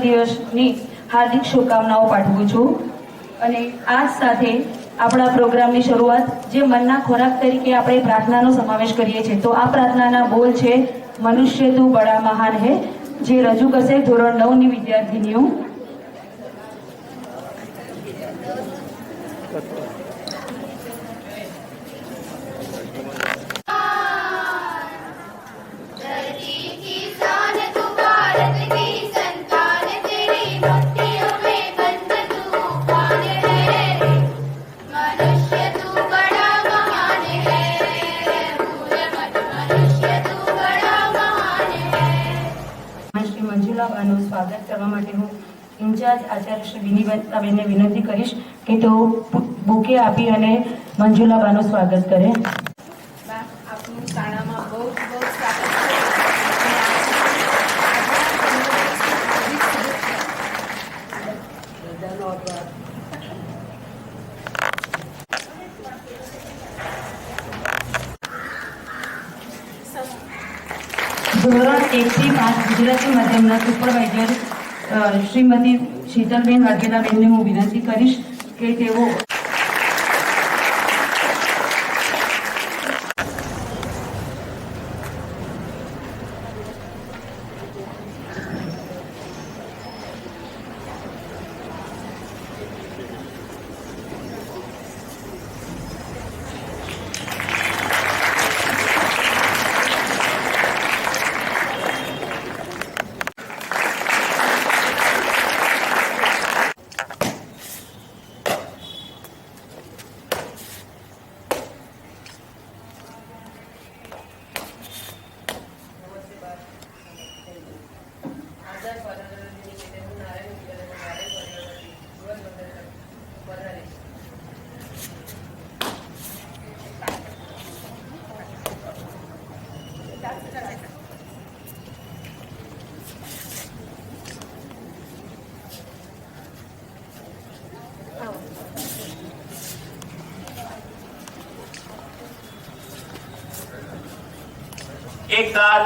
દિવસની હાર્દિક શુભકામનાઓ પાઠવું છું અને આ સાથે આપણા પ્રોગ્રામની શરૂઆત જે મનના ખોરાક તરીકે આપણે પ્રાર્થનાનો સમાવેશ કરીએ છીએ તો આ પ્રાર્થનાના બોલ છે મનુષ્ય તું બડા મહાન હે જે રજૂ કરશે ધોરણ 9 ની વિદ્યાર્થીનીઓ। મંજુલાબાનું સ્વાગત કરવા માટે હું ઇન્ચાર્જ આચાર્ય શ્રી વિનીબેનને વિનંતી કરીશ કે તેઓ બુકે આપી અને મંજુલાબાનું સ્વાગત કરે। આપનું શાળામાં બહુ બહુ સ્વાગત ધોરણ 1 થી 5 ગુજરાતી માધ્યમના સુપરવાઇઝર શ્રીમતી શીતલબેન વાઘેલાબેનને હું વિનંતી કરીશ કે તેઓ एक साथ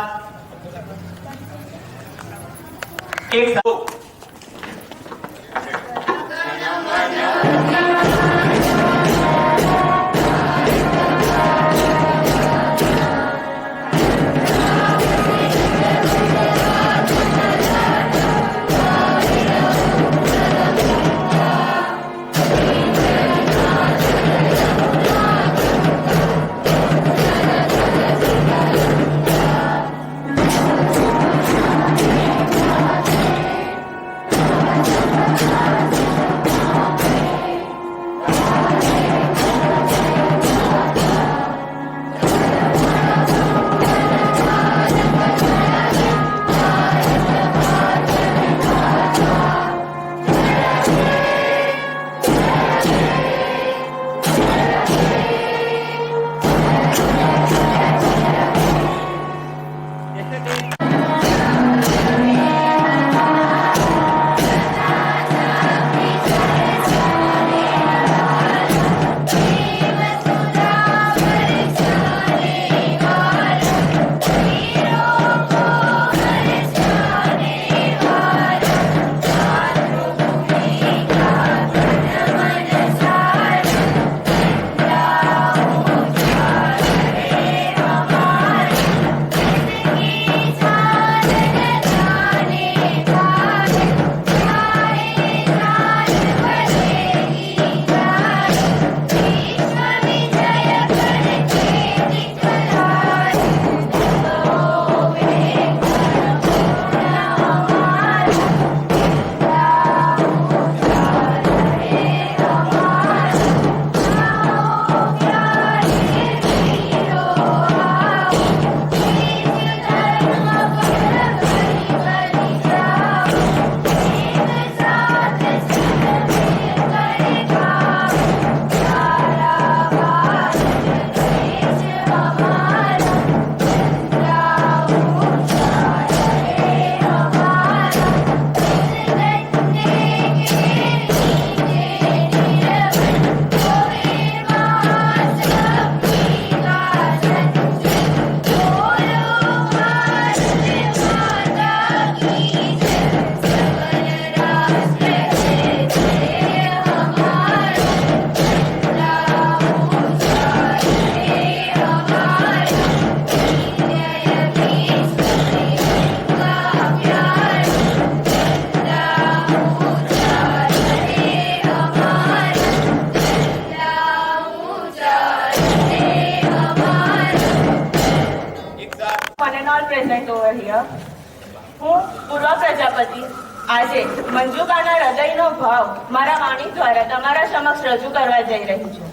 આજે મંજુબાના હૃદયનો ભાવ મારા વાણી દ્વારા તમારા સમક્ષ રજૂ કરવા જઈ રહી છું.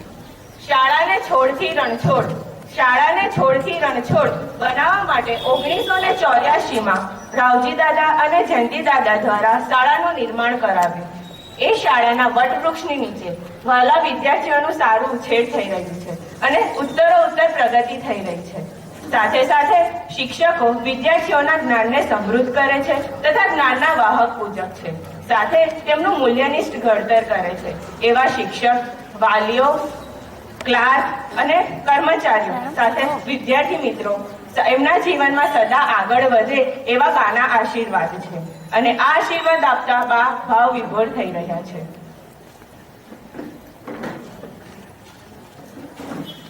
શાળાને છોડથી રણછોડ બનાવવા માટે 1984માં રાવજી દાદા અને જયંતિ દાદા દ્વારા શાળાનું નિર્માણ કરાવ્યું. એ શાળાના વટવૃક્ષની નીચે વાલા વિદ્યાર્થીઓનું સારું ઉછેર થઈ રહ્યું છે અને ઉત્તરોત્તર પ્રગતિ થઈ રહી છે. સાથે સાથે શિક્ષકો વિદ્યાર્થીઓના જ્ઞાનને સમૃદ્ધ કરે છે તથા જ્ઞાનના વાહક પૂજક છે. સાથે તેમનું મૂલ્યનિષ્ઠ ઘડતર કરે છે. એવા શિક્ષક, વાલીઓ, ક્લાસ અને કર્મચારીઓ સાથે વિદ્યાર્થી મિત્રો એમના જીવનમાં સદા આગળ વધે એવા બાના આશીર્વાદ છે અને આ આશીર્વાદ આપતા બા ભાવ વિભોર થઈ રહ્યા છે.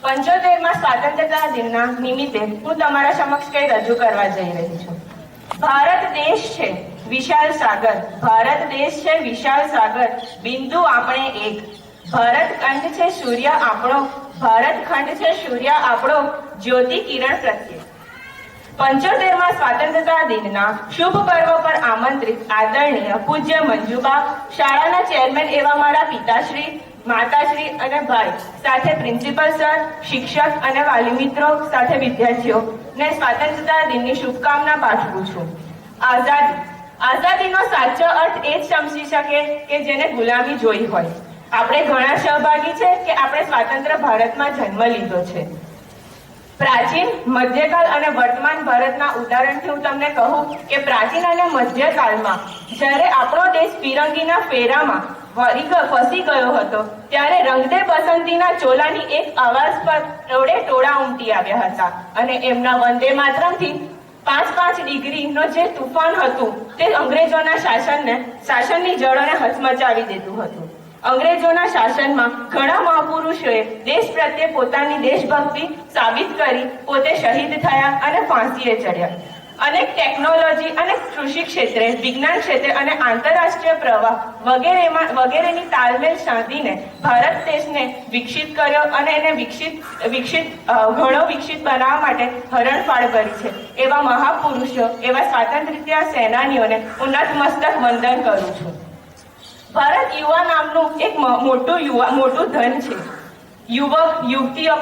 75મા સ્વાતંત્રતા દિનના નિમિત્તે હું તમારા સમક્ષ કંઈ રજૂ કરવા જઈ રહી છું. ભારત દેશ છે વિશાળ સાગર, બિંદુ આપણે એક. ભારતખંડ છે સૂર્ય આપણો, જ્યોતિ કિરણ પ્રત્યે. 75મા સ્વાતંત્રતા દિનના શુભ પર્વ પર આમંત્રિત આદરણીય પૂજ્ય મંજુબા, શાળાના ચેરમેન એવા મારા પિતાશ્રી, માતાશ્રી અને ભાઈ સાથે પ્રિન્સિપલ સર, શિક્ષક અને વાલી મિત્રો સાથે વિદ્યાર્થીઓ ને સ્વાતંત્રતા દિનની શુભકામના પાઠવું છું. આઝાદીનો સાચો અર્થ એ જ સમજી શકે કે જેને ગુલામી જોઈ હોય. આપણે ઘણા સહભાગી છે કે આપણે સ્વતંત્ર ભારતમાં જન્મ લીધો છે. પ્રાચીન, મધ્યકાળ અને વર્તમાન ભારતના ઉદાહરણથી હું તમને કહું કે પ્રાચીન અને મધ્યકાળમાં જ્યારે આપણો દેશ ફિરંગીના ફેરામાં ફસી ગયો હતો ત્યારે રંગદે બસંતીના ચોલાની એક અવાજ પર ટોળે ઉમટી આવ્યા હતા અને એમના વંદે માતરમથી 5 ડિગ્રીનો જે તુફાન હતું તે અંગ્રેજોના શાસનની જડોને હચમચાવી દેતું હતું. અંગ્રેજોના શાસનમાં ઘણા મહાપુરુષોએ દેશ પ્રત્યે પોતાની દેશભક્તિ સાબિત કરી પોતે શહીદ થયા અને ફાંસીએ ચડ્યા. અનેક ટેકનોલોજી અને કૃષિ ક્ષેત્રે, વિજ્ઞાન ક્ષેત્રે અને આંતરરાષ્ટ્રીય પ્રવાહ વગેરેની તાલમેલ સાધીને ભારત દેશને વિકસિત કર્યો અને એને ઘણો વિકસિત બનાવવા માટે હરણફાળ કરી છે. એવા મહાપુરુષો, એવા સ્વાતંત્ર્ય સેનાનીઓને હું નતમસ્તક વંદન કરું છું. ભારત યુવા નામનું એક મોટું ધન છે. યુવક યુવતીઓ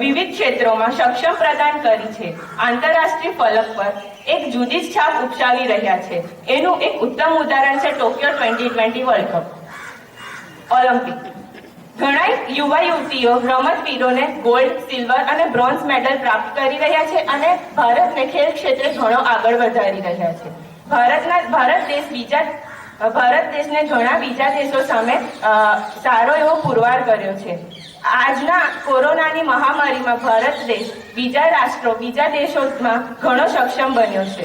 વિવિધ ક્ષેત્રોમાં સક્ષમ પ્રદાન કરી છે. આંતરરાષ્ટ્રીય ફલક પર એક જુદી જ છાપ ઉપસાવી રહ્યા છે. એનું એક ઉત્તમ ઉદાહરણ છે ટોક્યો 2020 વર્લ્ડ કપ, ઓલિમ્પિક. ઘણા યુવા યુવતીઓ રમતવીરોને ગોલ્ડ, સિલ્વર અને બ્રોન્ઝ મેડલ પ્રાપ્ત કરી રહ્યા છે અને ભારતને ખેલ ક્ષેત્રે ઘણો આગળ વધારી રહ્યા છે. ભારત દેશને ઘણા બીજા દેશો સામે સારો એવો પુરવાર કર્યો છે. આજના કોરોનાની મહામારીમાં ભારત દેશ બીજા દેશોમાં ઘણો સક્ષમ બન્યો છે.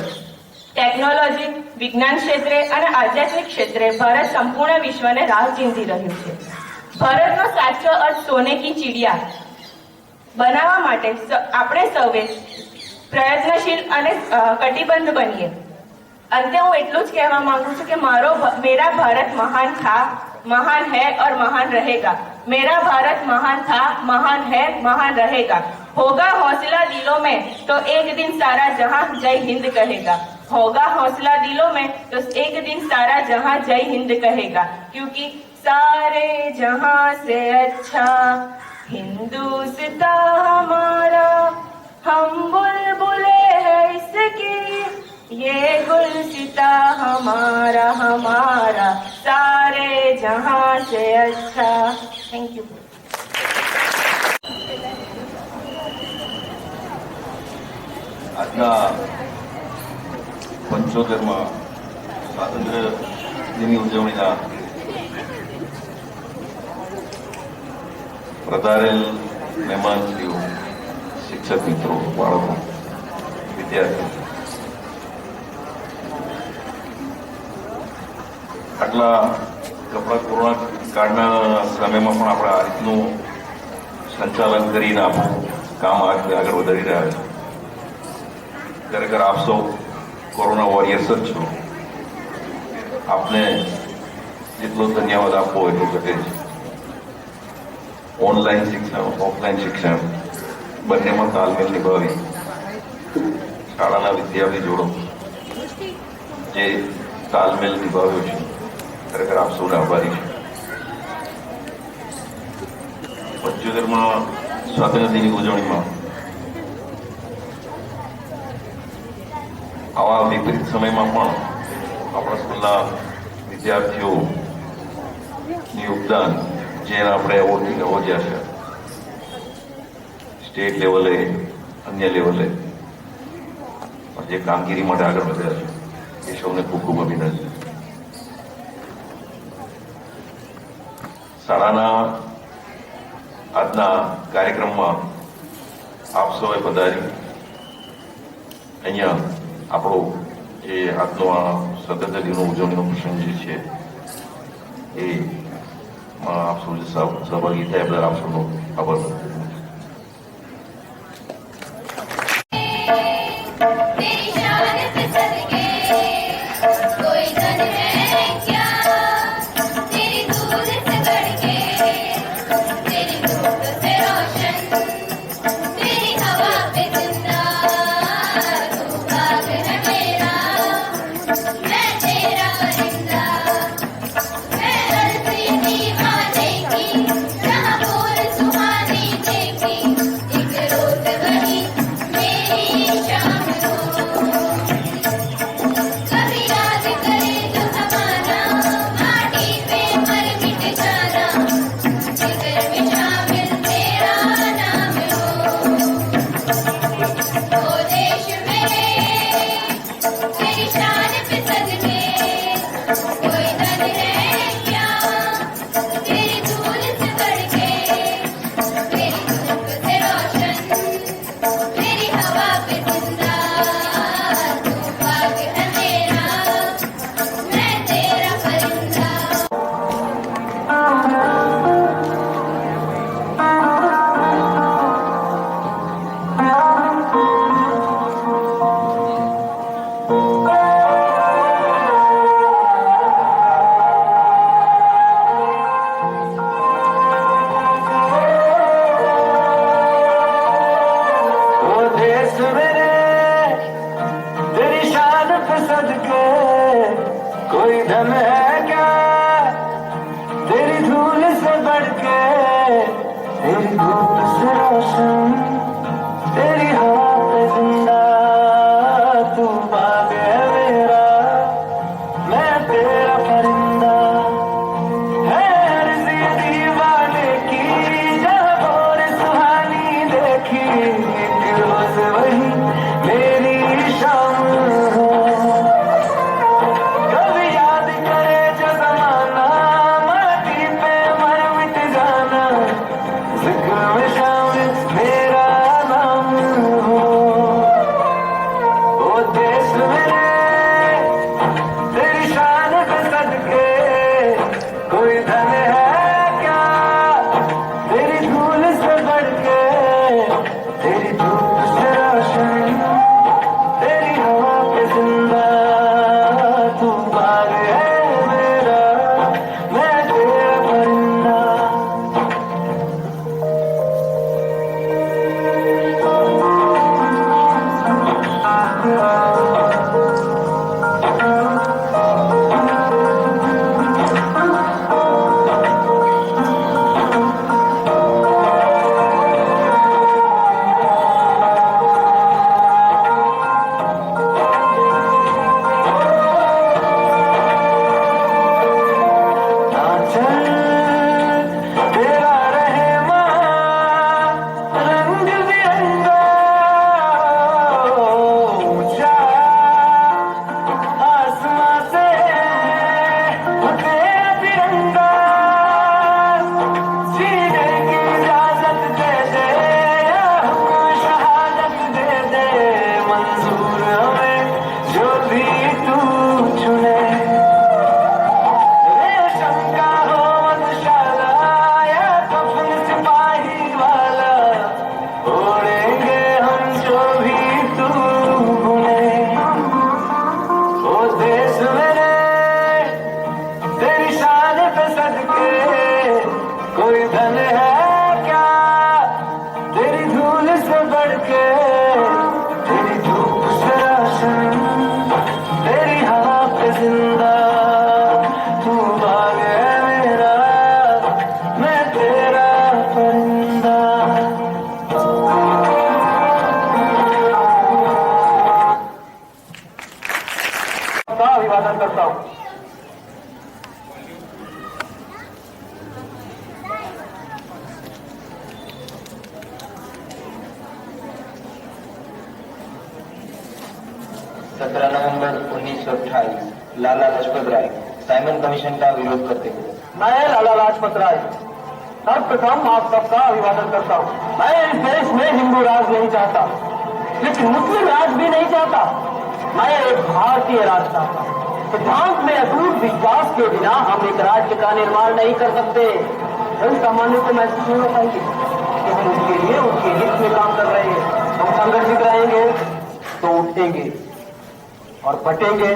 ટેકનોલોજી, વિજ્ઞાન ક્ષેત્રે અને આધ્યાત્મિક ક્ષેત્રે ભારત સંપૂર્ણ વિશ્વને રાહ ચીંધી રહ્યું છે. ભારતનો સાચો અર્થ સોને કી ચિડિયા બનાવવા માટે આપણે સૌએ પ્રયત્નશીલ અને કટિબદ્ધ બનીએ. अंत હું એટલું જ કહેવા માંગુ છું કે मेरा भारत महान था, महान है और महान रहेगा. मेरा भारत महान था, महान है, महान रहेगा. होगा हौसला दिलों में तो एक दिन सारा जहां जय हिंद कहेगा. होगा हौसला दिलों में तो एक दिन सारा जहां जय हिंद कहेगा. क्योंकि सारे जहां से अच्छा हिंदुस्तान हमारा, हम बुलबुले हैं इसकी, ये गुलसिता हमारा हमारा, सारे जहां से अच्छा. Thank you. આજના 75મા સ્વાતંત્ર્ય દિનની ઉજવણીના પધારેલ મહેમાનશ્રીઓ, શિક્ષક મિત્રો, બાળકો, વિદ્યાર્થીઓ, આટલા કપડા કોરોના કાળના સમયમાં પણ આપણે આ રીતનું સંચાલન કરીને આપણું કામ આગળ વધારી રહ્યા છે. ખરેખર આપ સૌ કોરોના વોરિયર્સ જ છો. આપને જેટલો ધન્યવાદ આપવો એટલું ઘટે છે. ઓનલાઈન શિક્ષણ, ઓફલાઈન શિક્ષણ બંનેમાં તાલમેલ નિભાવી શાળાના વિદ્યાર્થી જોડો જે તાલમેલ નિભાવ્યો છે, ખરેખર આપ સૌને આભારી છે. 75માં સ્વાતંત્ર્ય દિનની ઉજવણીમાં આવા વિપરીત સમયમાં પણ આપણા સ્કૂલના વિદ્યાર્થીઓનું યોગદાન જેને આપણે એવોર્ડથી નવાજ્યા છે, સ્ટેટ લેવલે અન્ય લેવલે જે કામગીરી માટે આગળ વધ્યા છે, એ સૌને ખૂબ ખૂબ અભિનંદન. શાળાના આજના કાર્યક્રમમાં આપ સૌએ પધારી અહીંયા આપણો જે આજનો આ સ્વતંત્ર દિનનો ઉજવણીનો પ્રસંગ જે છે એ આપ સૌ સહભાગી થયા બદલ આપ સૌનો આભાર. कोई धन है क्या तेरी धूल से बढ़ के, तेरी धूप से रोशन, तेरी हवा पे जिंदा, तू बाग है मेरा, मैं तेरा परिंदा. है अर्ज़ी दीवाने की जहाँ और सुहानी देखी, एक रोज वही मेरी शाम हो. जिंदा 17 नवंबर 1928 लाला लाजपत राय साइमन कमीशन का विरोध करते हुए। मैं लाला लाजपत राय सर्वप्रथम आप सबका अभिवादन करता हूँ। मैं इस देश में हिंदू राज नहीं चाहता, लेकिन मुस्लिम राज भी नहीं चाहता। मैं एक भारतीय राज चाहता हूँ। सिद्धांत में अटूट विश्वास के बिना हम एक राज्य का निर्माण नहीं कर सकते। जन सामान्य को महसूस होना चाहिए कि हम उसके लिए उनके हित में काम कर रहे हैं। हम संगठित रहेंगे तो उठेंगे और बटेंगे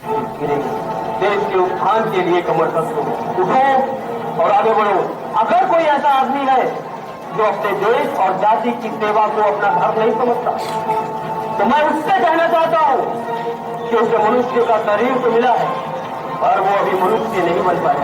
तो गिरेंगे। देश के उत्थान के लिए कमर कस लो, उठो और आगे बढ़ो। अगर कोई ऐसा आदमी है जो अपने देश और जाति की सेवा को अपना धर्म नहीं समझता, तो मैं उससे कहना चाहता हूँ कि उसे मनुष्य का शरीर तो मिला है, पर वो अभी मनुष्य नहीं बन पाया।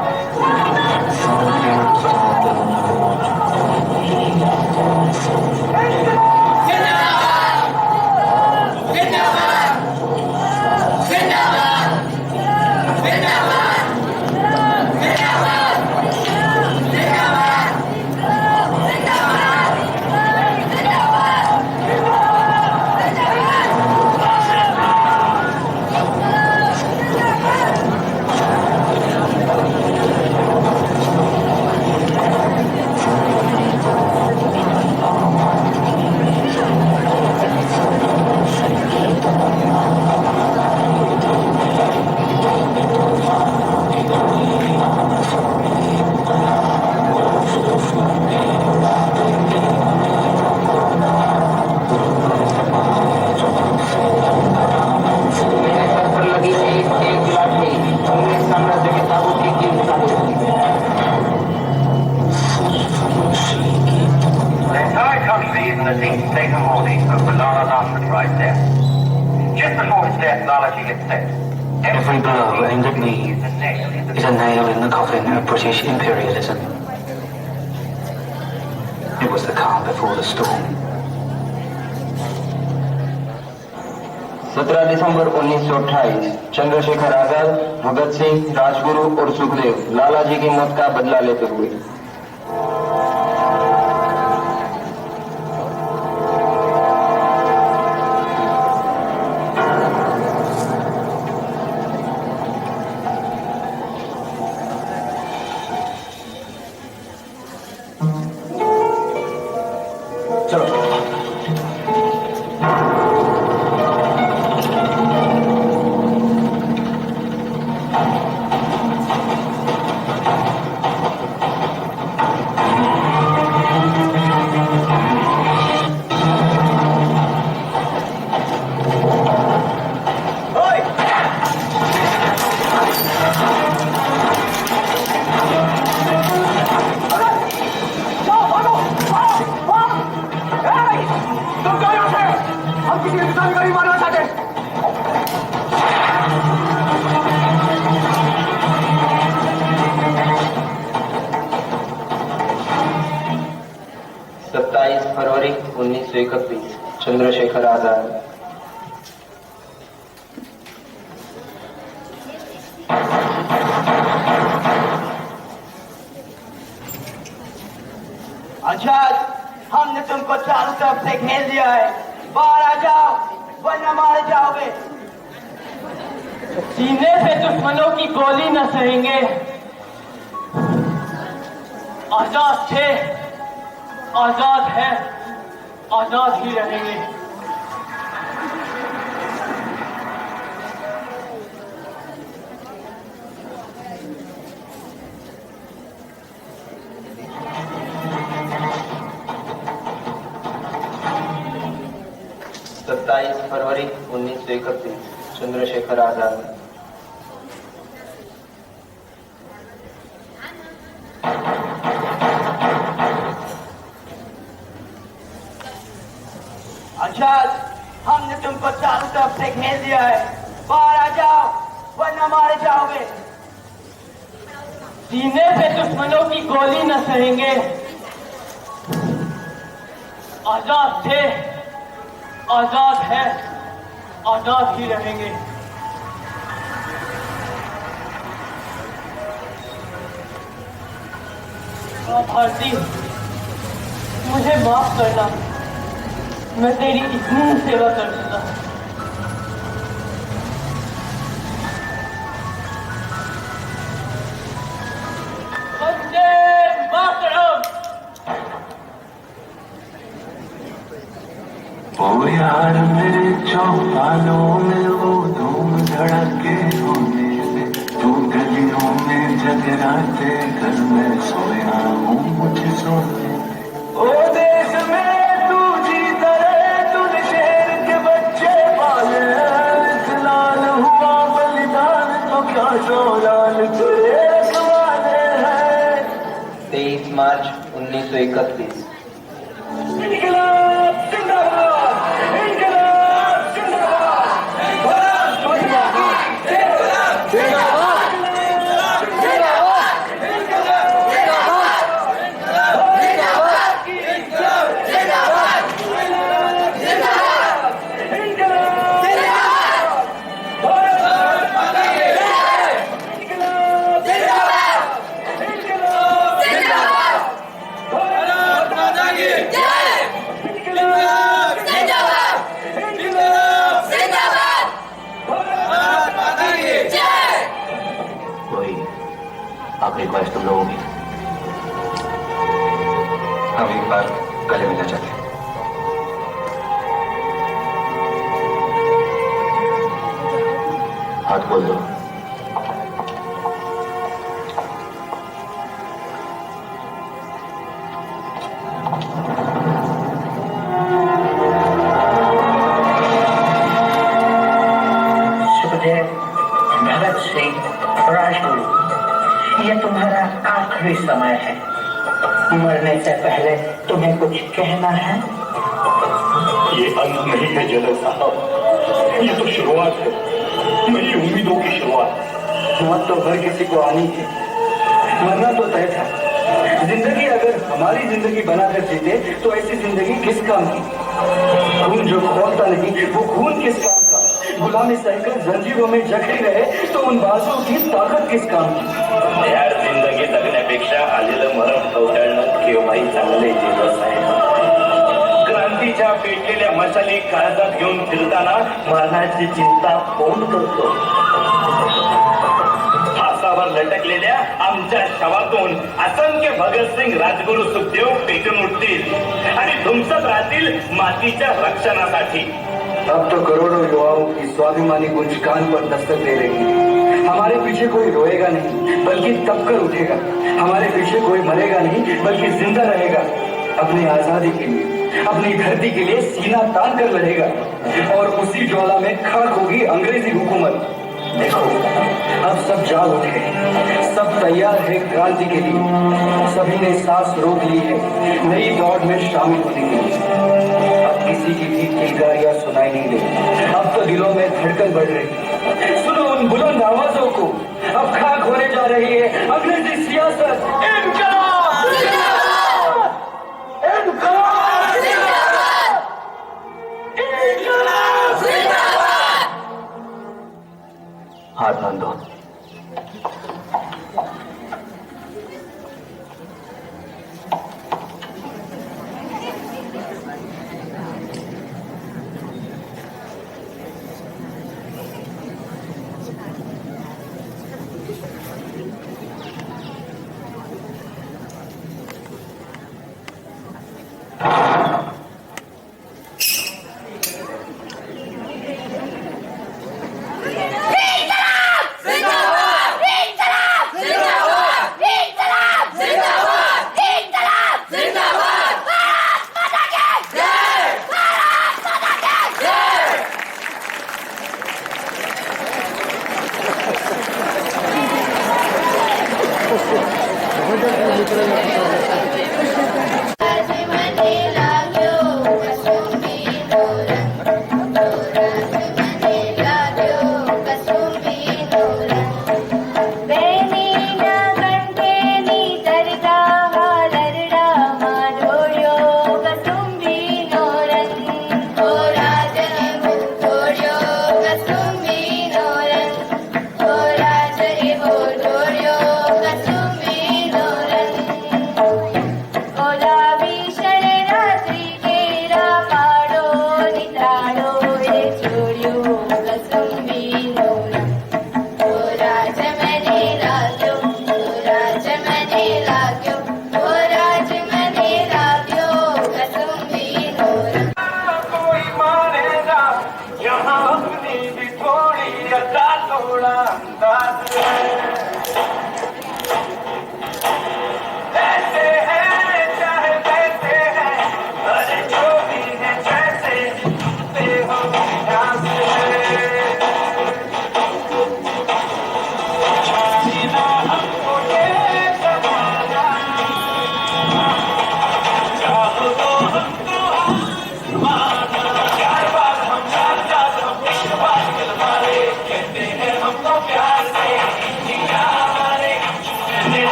Every blow aimed at me is a nail in the coffin of British imperialism. It was the calm before the storm. 17 दिसंबर 1928 चंद्रशेखर आजाद, भगत सिंह, राजगुरु और सुखदेव लाला जी की मौत का बदला लेते हुए। फरवरी 1931 चंद्रशेखर आजाद। आजाद, हमने तुमको चारों तरफ से घेर दिया है, बाहर आ जाओ वरना मारे जाओगे। सीने से दुश्मनों की गोली न सहेंगे। आजाद थे, आजाद है, आजाद ही रहेंगे। फरवरी 1931 चंद्रशेखर आजाद। आजाद, हमने तुमको चारों तरफ से घेर दिया है, बाहर आ जाओ वरना मारे जाओगे। सीने से दुश्मनों की गोली न सहेंगे। आजाद थे, आजाद है, आजाद ही रहेंगे। भारती, मुझे माफ करना, मैं तेरी इतनी सेवा कर चुका। यार मेरे चौपालों में वो धूम धड़के होने दे, तू गलियों में जगराते घर में सोया हूँ मुझे सोने दे। ओ देश में तू जीता रहे, तूने शेर के बच्चे पाले, लाल हुआ बलिदान तो क्या शोलाल तेरे रखवाले हैं। 23 मार्च 1931। इनकलाब जिंदाबाद, इनकलाब जिंदाबाद, भारत माता की जिंदाबाद, जिंदाबाद, जिंदाबाद, इनकलाब जिंदाबाद, जिंदाबाद, इनकलाब जिंदाबाद, जिंदाबाद, इनकलाब जिंदाबाद, भारत माता की जय, इनकलाब जिंदाबाद, इनकलाब जिंदाबाद, भारत माता की जय, इनकलाब जिंदाबाद, इनकलाब जिंदाबाद, भारत माता की जय। कोई आखिरी ख्वाहिश तुम लोगों की? हम एक बार गले मिलना चाहते हैं। हाथ खोल दो। सुखदेव, भगत सिंह, राजगुरु, ये तुम्हारा आखिरी समय है। मरने से पहले तुम्हें कुछ कहना है? ये अंत नहीं है जनरल साहब, ये तो शुरुआत है, नई उम्मीदों की शुरुआत। मौत तो हर किसी को आनी थी, मरना तो तय था। जिंदगी अगर हमारी जिंदगी बनाकर जीते तो ऐसी जिंदगी किस काम की? खून जो खोलता नहीं वो खून किस काम का? गुलामी सहकर जंजीरों में जकड़ी रहे तो उन बाजुओं की ताकद किस काम की? यार जिंदगी जगण्यापेक्षा आलेलं मरण कवटाळणं केव्हाही चांगले दिवस आहे। क्रांतीच्या पेटलेल्या मशाली काळजात घेऊन फिरताना मरणाची चिंता कोण करतो? फासावर लटकलेल्या आमच्या शवातून असंख्य भगतसिंग, राजगुरू, सुखदेव पेटून उठतील आणि धुमसत राहतील मातीच्या रक्षणासाठी। अब तो करोड़ों युवाओं की स्वाभिमानी गुंज कान पर दस्तक दे रही है। हमारे पीछे कोई रोएगा नहीं बल्कि तपकर उठेगा। हमारे पीछे कोई मरेगा नहीं बल्कि जिंदा रहेगा। अपनी आजादी के लिए, अपनी धरती के लिए सीना तान कर लड़ेगा और उसी ज्वाला में खाक होगी अंग्रेजी हुकूमत। देखो, अब सब जाग उठे, सब तैयार है क्रांति के लिए। सभी ने सांस रोक ली है नई दौड़ में शामिल होने के लिए। अब किसी की भी किलकारियां सुनाई नहीं देती। अब तो दिलों में धड़कन बढ़ रही है। सुनो उन बुलंद आवाजों को, अब खाक होने जा रही है अंग्रेजी सियासत। इनकलाब जिंदाबाद! इनकलाब जिंदाबाद! इनकलाब जिंदाबाद! हाथ बांध दो। Hola.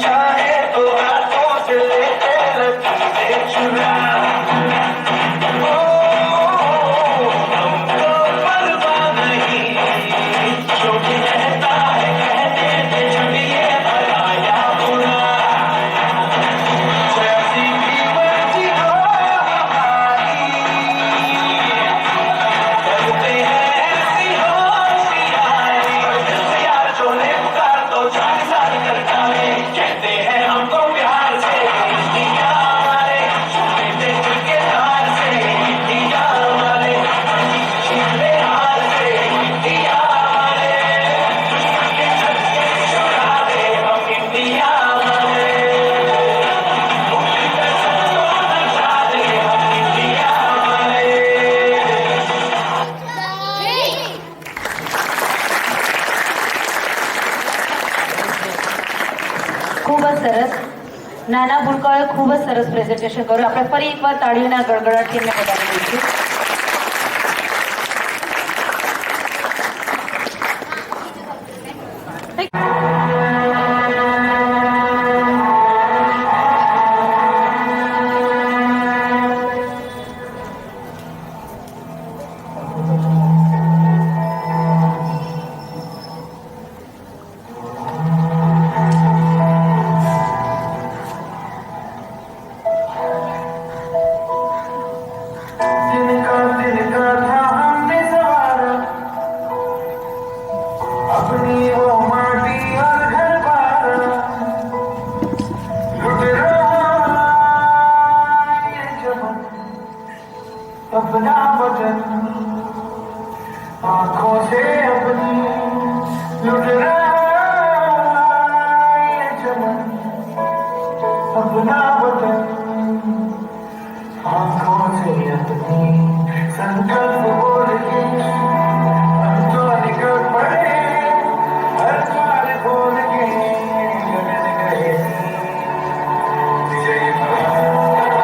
चाहे तो हाथों से लेते लकीरें चुरा हमको परवाह नहीं जो भी कहता है कहने दे चलिए भला या बुरा जैसी भी मर्जी हो हमारी करते हैं ऐसी होशियारी यार जो ने पुकार तो जान सार करता है कहते हैं हमको प्यार से दिया हमारे छूटे के हार से दिया हमारे छूटे हार से दिया हमारे के छक्के छुड़ा दे हम इंडिया हमारे नचा दे हम इंडिया हमारे ખૂબ જ સરસ. નાના ભૂલકાઓએ ખૂબ જ સરસ પ્રેઝન્ટેશન કર્યું. આપણે ફરી એકવાર તાળીઓના ગડગડાટથી એમને વધાવી દઈશું. जिनका था हमने सवारा अपनी वो माटी और घर बार लुट रहा ये चमन अपना वतन आंखों से अपनी लुट रहा ये चमन अपना वतन आंखों से अपनी संकल्प बोल के हम तो निकल पड़े हर द्वार बोल के लगन गए विजय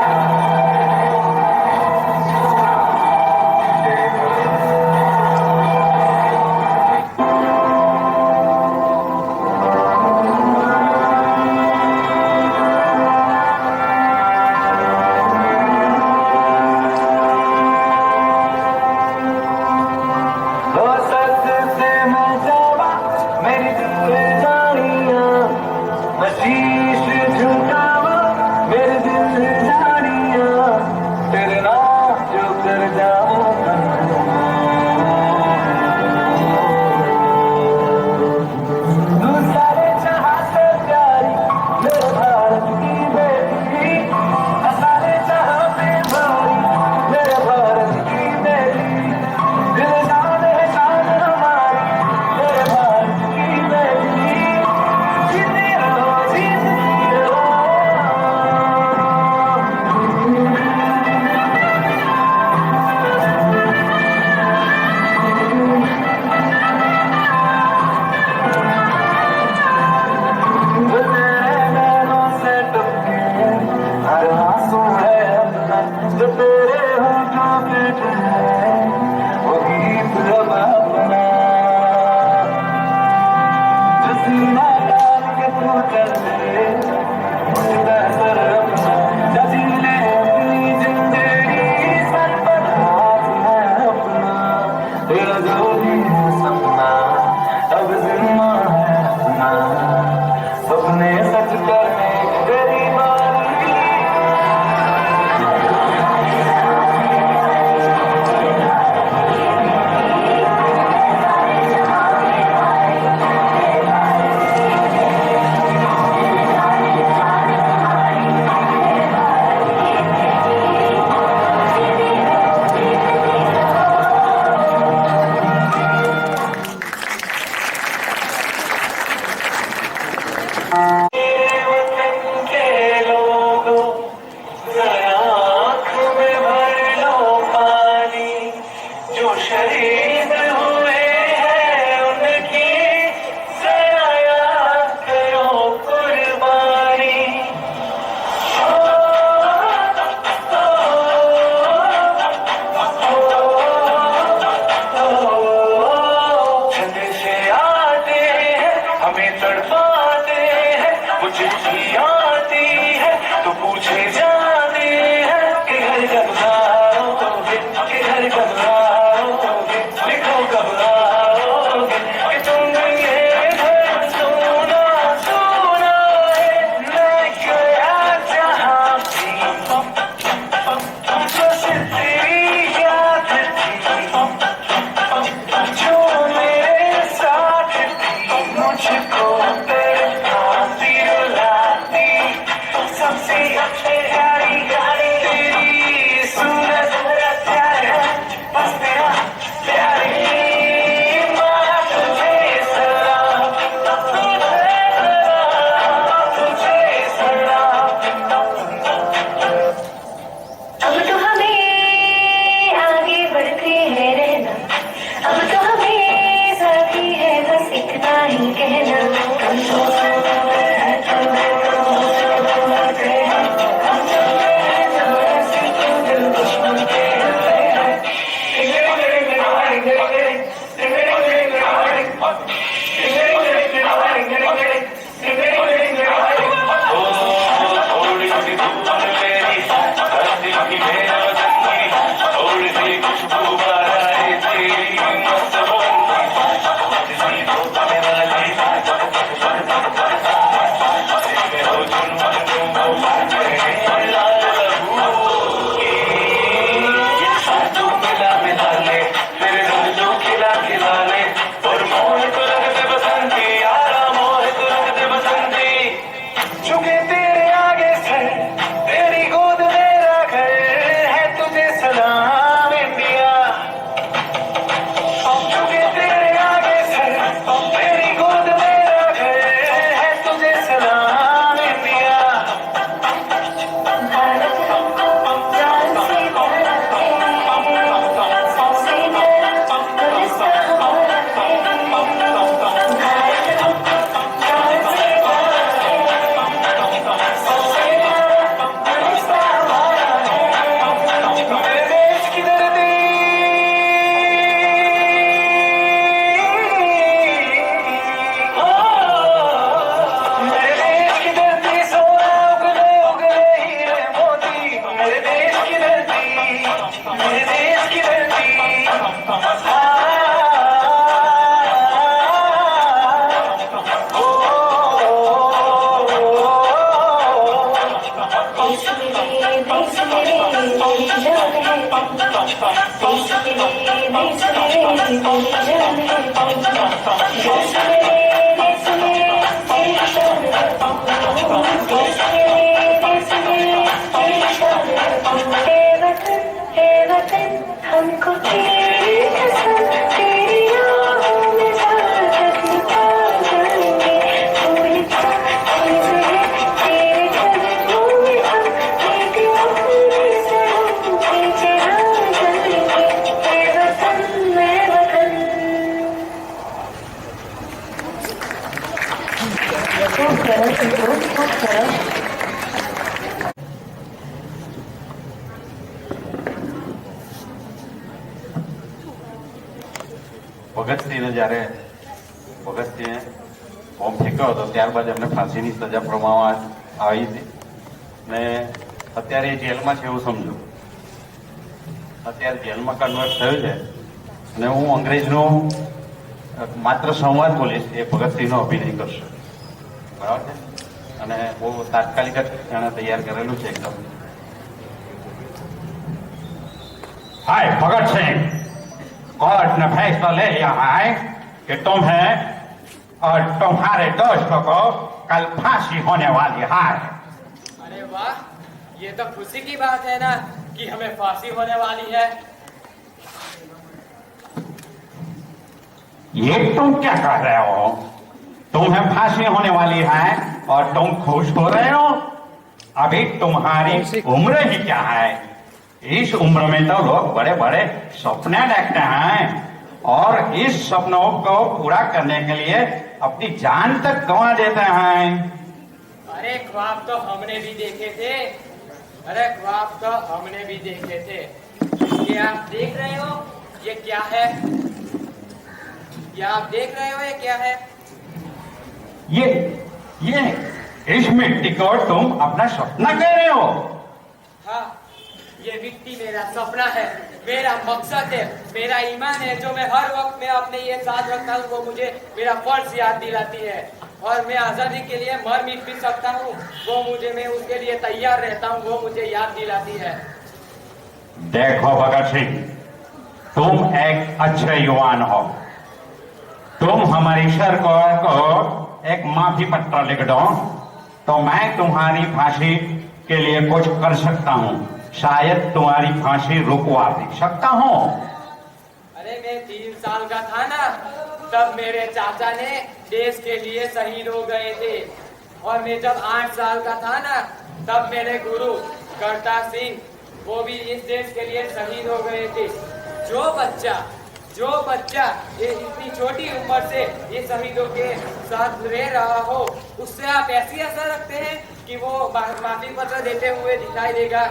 शीश झुकावा मेरे दिल जानिया तेरे नाम जो कर जाओ तू सारे जहां से प्यारी मेरे भारत की बेटी सारे जहां पे भारी मेरे भारत की बेटी दिल जान है शान हमारी मेरे भारत की बेटी जीती रहो जीतती रहो तेरे नैनों से टपके हर आंसू है अपना जो तेरे होठों पे ठहरे वो गीत अब अपना जो सीना डाल के तू चल दे उठता सर अपना जजी ले अपनी जिंदगी सर पर हाथ है अपना तेरा जो भी है सपना अब जिम्मा है अपना सपने सच करने तेरी बारी वतन के लोगों जरा आँख में भर लो पानी जो शहीद हुए हैं उनकी जरा याद करो कुर्बानी छत से आते हैं हमें तड़पाते हैं चुके तेरे आगे सर, तेरी गोद मेरा घर है, तुझे सलाम इंडिया। चुके तेरे आगे सर, तेरी गोद मेरा घर है, तुझे सलाम इंडिया। मेरे देश की धरती, मेरे देश की धरती, सोना उगले उगले हीरे मोती। मेरे देश की धरती, मेरे देश की धरती। हमको तेरी कसम, तेरी राहों में ज़्यादा निभा जाएंगे। फूल का फूल है तेरे कदमों में, हम एक अपने सनम पीछे आ जाएंगे। मैं वतन, मैं वतन। खूब सरस મિત્રો, खूब सरस। ભગતસિંહને જ્યારે ભગતસિંહે બોમ્બ ફેંક્યો હતો ત્યારબાદ એમને ફાંસીની સજા ફરમાવવામાં આવી હતી ને અત્યારે એ જેલમાં છે એવું સમજો. અત્યારે જેલમાં કન્વર્ટ થયું છે અને હું અંગ્રેજનો માત્ર સંવાદ બોલીશ, એ ભગતસિંહનો અભિનય કરશે, બરાબર છે? અને બહુ તાત્કાલિક જ એણે તૈયાર કરેલું છે એકદમ. हाय भगत सिंह, कोर्ट ने फैसला ले लिया है कि तुम्हें और तुम्हारे दोस्तों को कल फांसी होने वाली है। अरे वाह, ये तो खुशी की बात है ना कि हमें फांसी होने वाली है। ये तुम क्या कह रहे हो? तुम्हें फांसी होने वाली है और तुम खुश हो रहे हो? अभी तुम्हारी उम्र ही क्या है? इस उम्र में तो लोग बड़े बड़े सपने देखते हैं और इस सपनों को पूरा करने के लिए अपनी जान तक गंवा देते हैं। अरे ख्वाब तो हमने भी देखे थे, अरे ख्वाब तो हमने भी देखे थे। ये आप देख रहे हो ये क्या है? ये आप देख रहे हो ये क्या है? ये इस मिट्टी को तुम अपना सपना कह रहे हो? हाँ, ये मिट्टी मेरा सपना है, मेरा मकसद है, मेरा ईमान है, जो मैं हर वक्त में अपने ये साथ रखता हूँ, वो मुझे मेरा फर्ज याद दिलाती है। और मैं आजादी के लिए मर मिट भी सकता हूँ, वो मुझे, मैं उसके लिए तैयार रहता हूँ, वो मुझे याद दिलाती है। देखो भगत सिंह, तुम एक अच्छे युवान हो, तुम हमारी सरकार को एक माफी पत्र लिख दो तो मैं तुम्हारी फांसी के लिए कुछ कर सकता हूँ, शायद तुम्हारी फांसी रुकवा भी सकता हूँ। अरे मैं 3 साल का था ना, तब मेरे चाचा ने देश के लिए शहीद हो गए थे। और मैं जब 8 साल का था ना, तब मेरे गुरु करतार सिंह, वो भी इस देश के लिए शहीद हो गए थे। जो बच्चा ये इतनी छोटी उम्र से ये शहीदों के साथ रह रहा हो, उससे आप ऐसी आशा रखते हैं कि वो माफी पत्र देते हुए दिखाई देगा?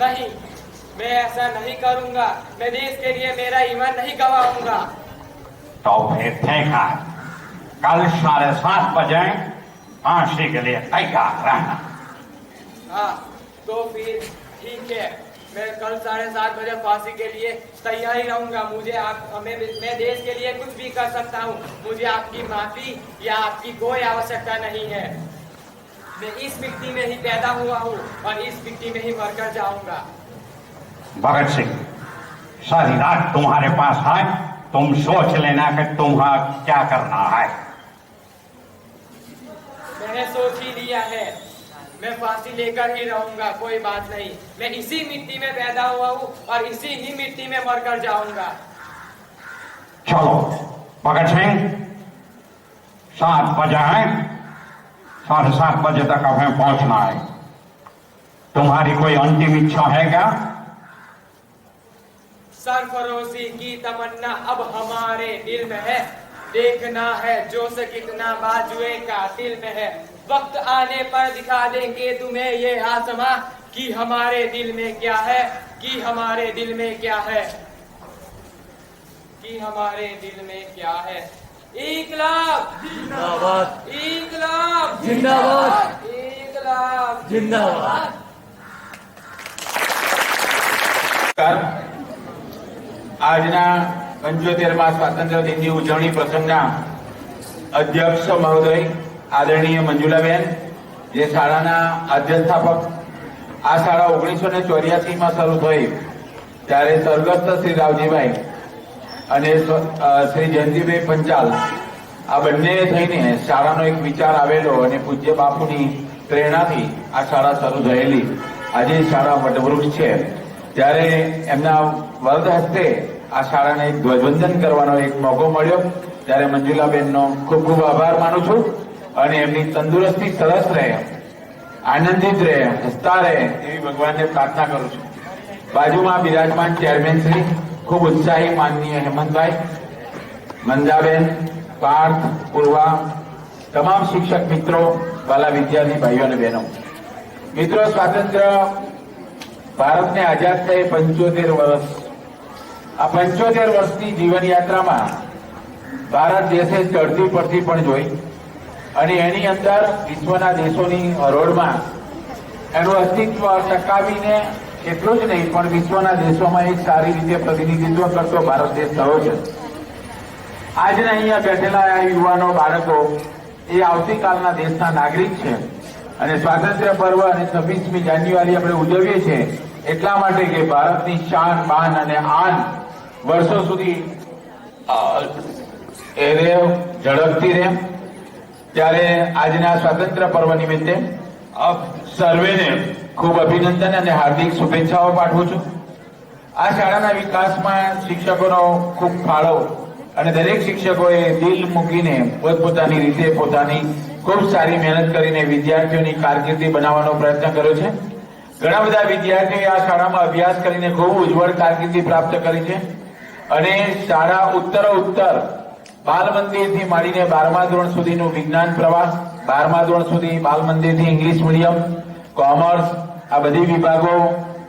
नहीं, मैं ऐसा नहीं करूंगा। मैं देश के लिए मेरा ईमान नहीं गवाऊंगा। तो फिर ठीक है, कल 7:30 बजे फांसी के लिए तैयार रहना। हाँ, तो फिर ठीक है, मैं कल 7:30 बजे फांसी के लिए तैयार ही रहूंगा। मैं देश के लिए कुछ भी कर सकता हूँ, मुझे आपकी माफी या आपकी कोई आवश्यकता नहीं है। मैं इस मिट्टी में ही पैदा हुआ हूँ और इस मिट्टी में ही मरकर जाऊंगा। भगत सिंह, सारी रात तुम्हारे पास है, तुम सोच लेना कि तुम्हें क्या करना है। मैं मैंने सोच ही लिया है, मैं फांसी लेकर ही रहूंगा, कोई बात नहीं। मैं इसी मिट्टी में पैदा हुआ हूँ और इसी ही मिट्टी में मरकर जाऊंगा। चलो भगत सिंह, 7 बजे है, 7:30 बजे तक हमें पहुंचना है। तुम्हारी कोई अंतिम इच्छा है क्या? सरफरोशी की तमन्ना अब हमारे दिल में है, देखना है जोश कितना बाजुए का दिल में है। वक्त आने पर दिखा देंगे तुम्हें ये आसमां कि हमारे दिल में क्या है, कि हमारे दिल में क्या है, कि हमारे दिल में क्या है। इनकलाब जिंदाबाद, इनकलाब जिंदाबाद, इनकलाब जिंदाबाद। આજના 75મા સ્વાતંત્ર્ય દિનની ઉજવણી પ્રસંગના અધ્યક્ષ મહોદય આદરણીય મંજુલાબેન, જે શાળાના અધ્યક્ષાપક, આ શાળા 1984માં શરૂ થઈ ત્યારે સ્વર્ગસ્થ શ્રી રાવજીભાઈ અને શ્રી જયંતિભાઈ પંચાલ આ બંને થઈને શાળાનો એક વિચાર આવેલો અને પૂજ્ય બાપુની પ્રેરણાથી આ શાળા શરૂ થયેલી આજે શાળા વટવૃક્ષ છે। ત્યારે એમના વરદ હસ્તે આ શાળાને એક ધ્વજવંદન કરવાનો એક મોકો મળ્યો, ત્યારે મંજુલાબેનનો ખૂબ ખૂબ આભાર માનું છું અને એમની તંદુરસ્તી સરસ રહે, આનંદિત રહે, હસતા રહે એવી ભગવાનને પ્રાર્થના કરું છું। બાજુમાં બિરાજમાન ચેરમેન શ્રી ખૂબ ઉત્સાહી માનનીય હેમંતભાઈ, મંદાબેન, પાર્થ, પૂર્વા, તમામ શિક્ષક મિત્રો, વાલા વિદ્યાર્થી ભાઈઓ અને બહેનો, મિત્રો, સ્વાતંત્ર્ય ભારતને આઝાદ થઈ 75 વર્ષ, આ 75 વર્ષની જીવન યાત્રામાં ભારત દેશે ચડતી પડતી પણ જોઈ અને એની અંદર વિશ્વના દેશોની હરોળમાં એનું અસ્તિત્વ ટકાવીને એટલું જ નહીં પણ વિશ્વના દેશોમાં એક સારી રીતે પ્રતિનિધિત્વ કરતો ભારત દેશ થયો છે। આજના અહીંયા બેઠેલા આ યુવાનો, બાળકો એ આવતીકાલના દેશના નાગરિક છે અને સ્વાતંત્ર્ય પર્વ અને 26મી જાન્યુઆરી આપણે ઉજવીએ છીએ એટલા માટે કે ભારતની શાન, બાન અને આન વર્ષો સુધી એ રહે, ઝળકતી રહે। ત્યારે આજના સ્વાતંત્ર્ય પર્વ નિમિત્તે સર્વેને ખૂબ અભિનંદન અને હાર્દિક શુભેચ્છાઓ પાઠવું છું। આ શાળાના વિકાસમાં શિક્ષકોનો ખૂબ ફાળો અને દરેક શિક્ષકોએ દિલ મૂકીને પોતપોતાની રીતે પોતાની ખૂબ સારી મહેનત કરીને વિદ્યાર્થીઓની કારકિર્દી બનાવવાનો પ્રયત્ન કર્યો છે। ઘણા બધા વિદ્યાર્થીઓએ આ શાળામાં અભ્યાસ કરીને ખૂબ ઉજ્જવળ કારકિર્દી પ્રાપ્ત કરી છે અને શાળા ઉત્તરોત્તર બાલ મંદિરથી માંડીને 12મા ધોરણ સુધીનું વિજ્ઞાન પ્રવાહ, 12મા ધોરણ સુધી બાલ મંદિરથી ઇંગ્લિશ મીડિયમ, કોમર્સ, આ બધી વિભાગો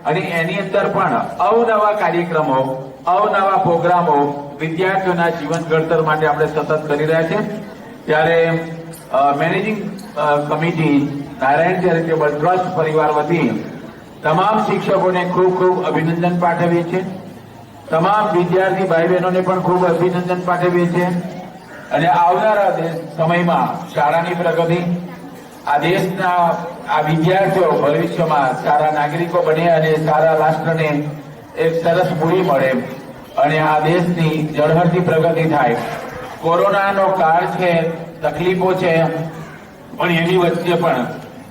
અને એની અંદર પણ અવનવા કાર્યક્રમો, અવનવા પ્રોગ્રામો વિદ્યાર્થીઓના જીવન ઘડતર માટે આપણે સતત કરી રહ્યા છે। ત્યારે managing committee Narayan charitable trust પરિવાર વતી તમામ શિક્ષકોને ખૂબ ખૂબ અભિનંદન પાઠવીએ છીએ, તમામ વિદ્યાર્થી ભાઈ બહેનોને પણ ખૂબ અભિનંદન પાઠવીએ છીએ અને આવનારા સમયમાં શાળાની પ્રગતિ, આ દેશના આ વિદ્યાર્થીઓ ભવિષ્યમાં સારા નાગરિકો બને અને સારા રાષ્ટ્રને એક સરસ મૂડી મળે અને આ દેશની ઝળહળતી પ્રગતિ થાય। કોરોનાનો કાળ છે, તકલીફો છે, પણ એની વચ્ચે પણ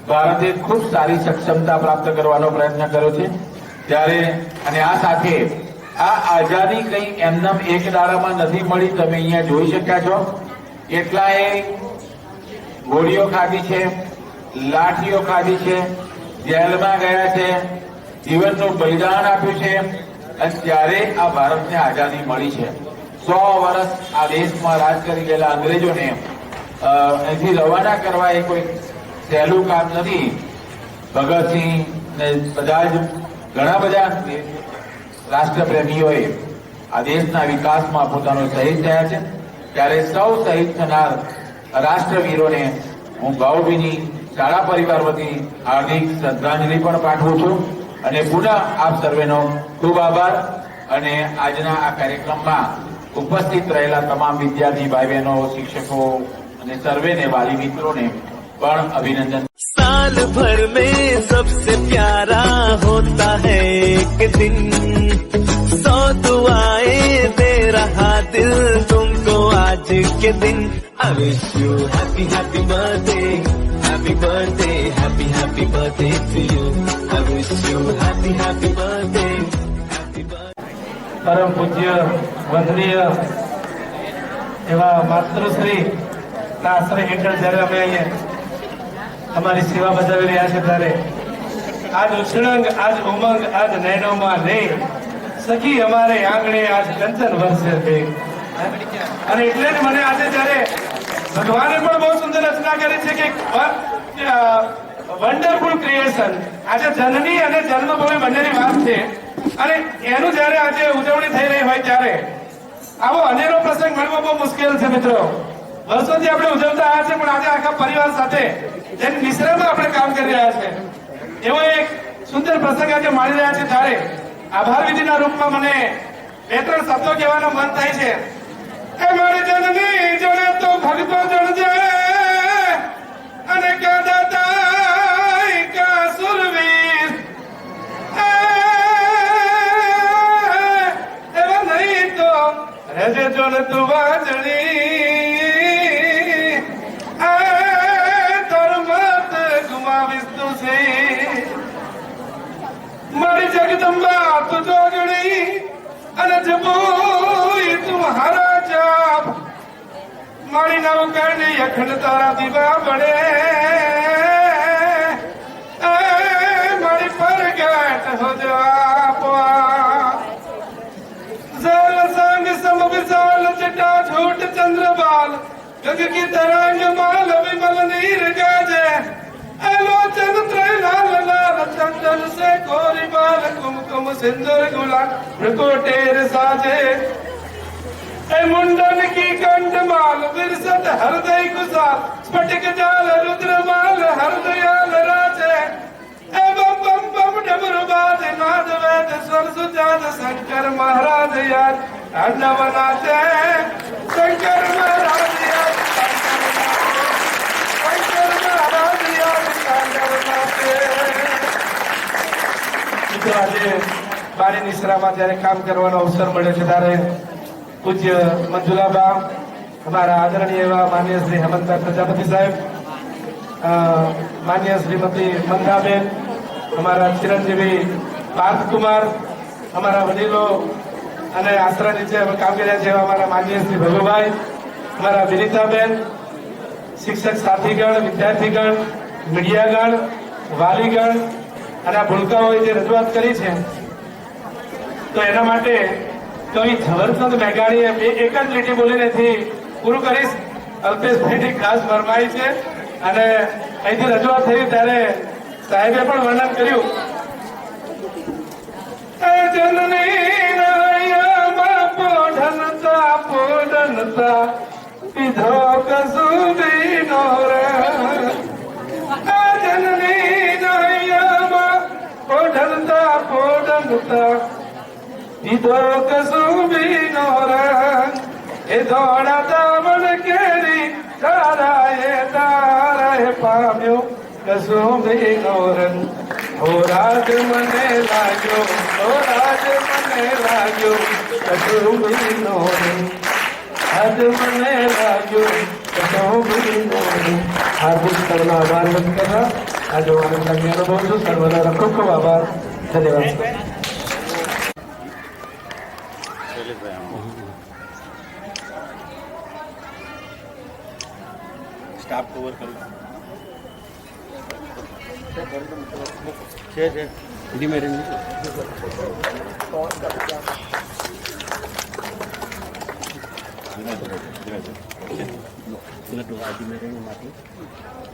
ભારતે ખૂબ સારી સક્ષમતા પ્રાપ્ત કરવાનો પ્રયત્ન કર્યો છે। ત્યારે અને આ સાથે આ આઝાદી કઈ એમનેમ એક દાડામાં નથી મળી, તમે અહીંયા જોઈ શક્યા છો। કેટલાય ગોળીઓ ખાધી છે, લાઠીઓ ખાધી છે, જેલમાં ગયા છે, જીવનનું બલિદાન આપ્યું છે અને ત્યારે આ ભારતને આઝાદી મળી છે। 100 વર્ષ આ દેશમાં રાજ કરી ગયેલા અંગ્રેજોને અહીંથી રવાના કરવા એ કોઈ સહેલું કામ નથી। ભગતસિંહ ને બધા જ ઘણા બધા રાષ્ટ્રપ્રેમીઓએ આ દેશના વિકાસમાં પોતાનો શહીદ થયા છે। ત્યારે સૌ શહીદ થનાર રાષ્ટ્રવીરોને હું ભાવભીની શાળા પરિવાર વતી હાર્દિક શ્રદ્ધાંજલિ પણ પાઠવું છું અને પુનઃ આપ સર્વેનો ખૂબ આભાર અને આજના આ કાર્યક્રમમાં ઉપસ્થિત રહેલા તમામ વિદ્યાર્થી ભાઈ બહેનો, શિક્ષકો અને સર્વેને વાલી મિત્રોને પણ અભિનંદન। साल भर में सबसे प्यारा होता है एक दिन, 100 दुआएं दे रहा दिल तुमको आज के दिन I wish you happy happy birthday, happy birthday, happy birthday to you. I wish you happy happy birthday, happy birthday. પરમ પૂજ્ય વંદનીય એવા માતૃશ્રી ના આશ્રય હેઠળ જ્યારે અમે અહીંયા અમારી સેવા બજાવી રહ્યા છે ત્યારે આજ ઉછળંગ, આજ ઉમંગ, આજ નૈનોમાં નહીં સખી અમારે આંગણે આજ કંચન વરસે મેઘ. અને એટલે જ મને આજે જ્યારે ભગવાને પણ બહુ સુંદર રચના કરી છે કે વન્ડરફુલ ક્રિએશન. આજે જનની અને જન્મભૂમિ બંનેની વાત છે અને એનું જયારે આજે ઉજવણી થઈ રહી હોય ત્યારે આવો અનેરો પ્રસંગ મળવો બહુ મુશ્કેલ છે મિત્રો. વર્ષોથી આપણે ઉજવતા આવ્યા છે પણ આજે આખા પરિવાર સાથે જેની મિશ્રમાં આપણે કામ કરી રહ્યા છે એવો એક સુંદર પ્રસંગ આજે માણી રહ્યા છે ત્યારે આભાર વિધિના રૂપમાં મને 2-3 શબ્દો કહેવાનો મન થાય છે. એ મારી જનની જણે તો ભગતો જણજે અને કા દાતા કા સુરવીર એવા નહીં તો રહેજે જોન તું વાજણી તાર મત ગુમાવીશ તું છે મારી જગદંબા તું જોગણી અને જબોઈ તું હારા જાપ મારી નવ કરણી અખંડ તારા દીવા બળે મારી પરગટ હો જવાપ जल संग सम विशाल जटा झूठ चंद्रबाल गग की तरंग माल विमल नीर गाजे लोचन त्रय लाल लाल चंदन से कोरी बाल कुमकुम सिंदूर गुलाल भ्रकुटेर साजे मुंडन की कंठ माल विरसत हृदय कुशाल स्फटिक जाल रुद्र माल हृदयाल राजे बम बम बम डमरू बाज नाद वेद स्वर सुजात शंकर महाराज यार तांडव नाचे शंकर महाराज यार शंकर महाराज यार तांडव नाचे. મિત્રો આજે બારી નિશ્રામાં જયારે કામ કરવાનો અવસર મળ્યો છે ત્યારે પૂજ્ય મંજુલાબા, અમારા આદરણીય એવા માન્ય શ્રી હેમંતભાઈ પ્રજાપતિ સાહેબ, માન્ય શ્રીમતી મંદાબેન, અમારા ચિરંજીવી પાર્થકુમાર, અમારા વડીલો અને આશરા નીચે અમે કામ કર્યા છે એવા અમારા માન્ય શ્રી ભગુભાઈ, અમારા વિનીતાબેન, શિક્ષક સાથીગણ, વિદ્યાર્થીગણ, મીડિયાગણ, વાલીગણ અને આ ભૂલકાઓએ જે રજૂઆત કરી છે તો એના માટે કવિ ઝવરચંદ મેઘાણીએ એક જ લીટી બોલીનેથી પૂરું કરીશ. અલ્પેશભાઈની ખાસ ફરમાઈ છે અને અહીંથી રજૂઆત થઈ ત્યારે સાહેબે પણ વર્ણન કર્યું. પોઢનતા પીધો કસુબી નો જનની નૈયામાં પોઢનતા પીધો કસુબી નો એ દોડા દાવણ કેરી તારાએ પામ્યો કસુબી નો રંગ. ઓ રાજ મને લાગ્યો, ઓ રાજ મને લાગ્યો કસુબી નો રંગ. આજ મને લાગ્યો કસુબી નો રંગ. હાર્દિક સર્વનો આભાર વ્યક્ત કરવા આજે હું આનંદ અનુભવ છું. સર્વનો ખૂબ ખૂબ આભાર. ધન્યવાદ. સ્ટાફ કવર કરું છે ધીમે ધીમે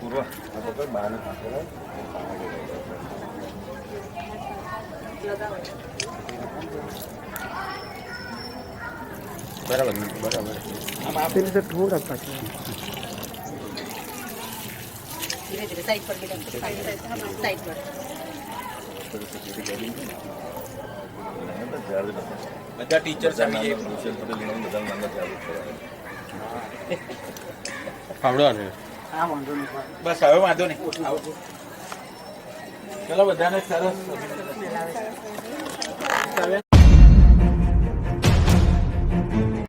પૂર્વ બહાર બરાબર બરાબર આમ આપી રીતે થોડા પાછળ ધીરે ધીરે સાઈડ પર સાઈડ પર બધા ટીચર સામે ફાવડો ને બસ હવે વાંધો નહીં. ચલો બધાને સરસ